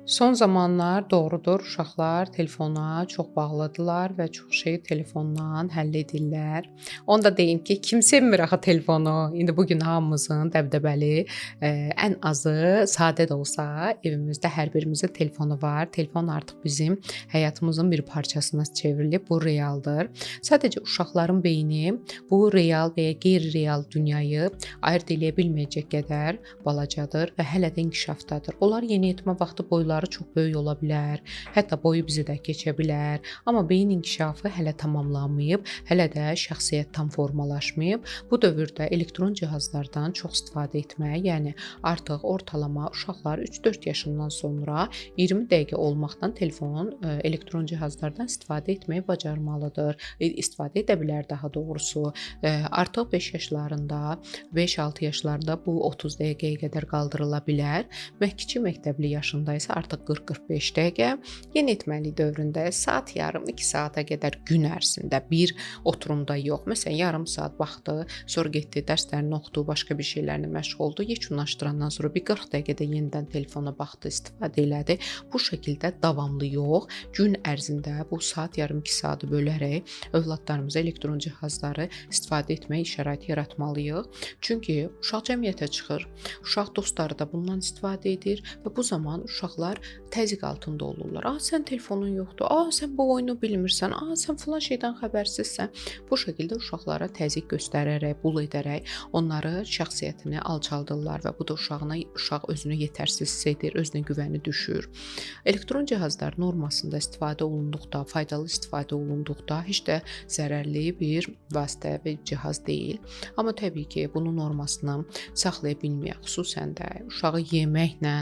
Son zamanlar doğrudur, uşaqlar telefona çox bağlıdırlar və çox şeyi telefondan həll edirlər. Onu da deyim ki, kim sevmir axı telefonu? İndi bu gün hamımızın dəbdəbəli, ən azı sadə də olsa evimizdə hər birimizin telefonu var. Telefon artıq bizim həyatımızın bir parçasına çevrilib. Bu realdır. Sadəcə uşaqların beyni bu real və ya qeyri-real dünyayı ayırd eləyə bilməyəcək qədər balacadır və hələ də inkişafdadır. Onlar yeniyetmə vaxtı boyları çox böyük ola bilər, hətta boyu bizi də keçə bilər, amma beyin inkişafı hələ tamamlanmayıb, hələ də şəxsiyyət tam formalaşmayıb. Bu dövrdə elektron cihazlardan çox istifadə etmək, yəni artıq ortalama uşaqlar 3-4 yaşından sonra 20 dəqiqə olmaqdan telefon, elektron cihazlardan istifadə etməyi bacarmalıdır. İstifadə edə bilər daha doğrusu. Artıq 5 yaşlarında, 5-6 yaşlarında bu 30 dəqiqəyə qədər qaldırıla bilər. Kiçik məktəbli yaşında isə artıq 40-45 dəqiqə, yeniyetməlik dövründə saat yarım, 2 saata qədər gün ərzində bir oturumda yox. Məsələn, yarım saat baxdı, sonra getdi, dərslərini oxudu, başqa bir şeylərlə məşğul oldu. Yekunlaşdırandan sonra bir 40 dəqiqədə yenidən telefona baxdı, istifadə elədi. Bu şəkildə davamlı yox, gün ərzində bu saat yarım, 2 saatı bölərək övladlarımıza elektron cihazları istifadə etməyə şərait yaratmalıyıq. Çünki uşaq cəmiyyətə çıxır, uşaq dostları da bundan istifadə edir və bu zaman uşaqlar təzyiq altında olurlar. Sən telefonun yoxdur. Sən bu oyunu bilmirsən. Sən filan şeydən xəbərsizsən. Bu şəkildə uşaqlara təzyiq göstərərək, bul edərək onları şəxsiyyətini alçaldırlar və bu da uşaq özünü yetərsiz hiss edir, özünə güvəni düşür. Elektron cihazlar normasında istifadə olunduqda, faydalı istifadə olunduqda heç də zərərli bir vasitə və cihaz deyil. Amma təbii ki, bunun normasını saxlaya bilməyək. Xüsusən də uşağı yeməklə,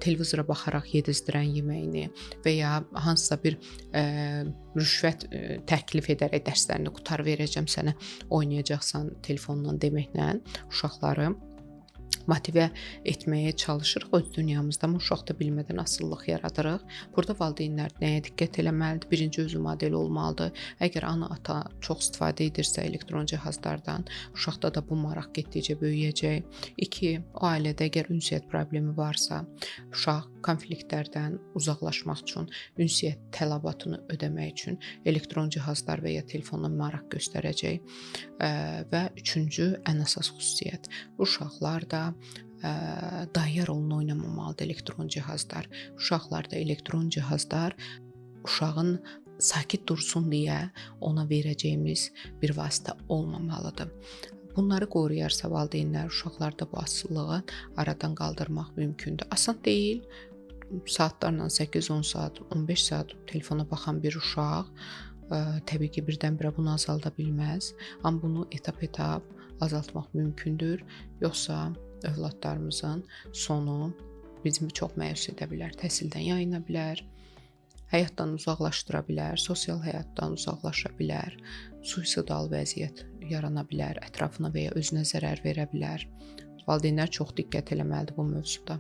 televizora baxaraq yedizdirən yeməyini və ya hansısa bir rüşvət təklif edərək dərslərini qutar verəcəm sənə, oynayacaqsan telefonla deməklə uşaqları motivə etməyə çalışırıq öz dünyamızda, amma uşaq da bilmədən asıllıq yaradırıq. Burada valideynlər nəyə diqqət eləməlidir? Birinci özü model olmalıdır. Əgər ana-ata çox istifadə edirsə elektron cihazlardan, uşaqda da bu maraq getdikcə böyüyəcək. 2. O ailədə əgər ünsiyyət problemi varsa, uşaq konfliktlərdən uzaqlaşmaq üçün, ünsiyyət tələbatını ödəmək üçün elektron cihazlar və ya telefonla maraq göstərəcək. Və 3-cü ən əsas xüsusiyyət, uşaqlar da dayı rolunu oynamamalıdır elektron cihazlar. Uşaqlarda elektron cihazlar uşağın sakit dursun deyə ona verəcəyimiz bir vasitə olmamalıdır. Bunları qoruyarsa valideynlər uşaqlarda bu asılılığı aradan qaldırmaq mümkündür. Asan deyil. Saatlarla 8-10 saat, 15 saat telefona baxan bir uşaq təbii ki, birdən-birə bunu azalda bilməz. Amma bunu etap-etap azaltmaq mümkündür. Yoxsa övladlarımızın sonu bizi çox məyus edə bilər, təhsildən yayına bilər, həyatdan uzaqlaşdıra bilər, sosial həyatdan uzaqlaşa bilər, suicidal vəziyyət yarana bilər, ətrafına və ya özünə zərər verə bilər. Valideynlər çox diqqət eləməlidir bu mövzuda.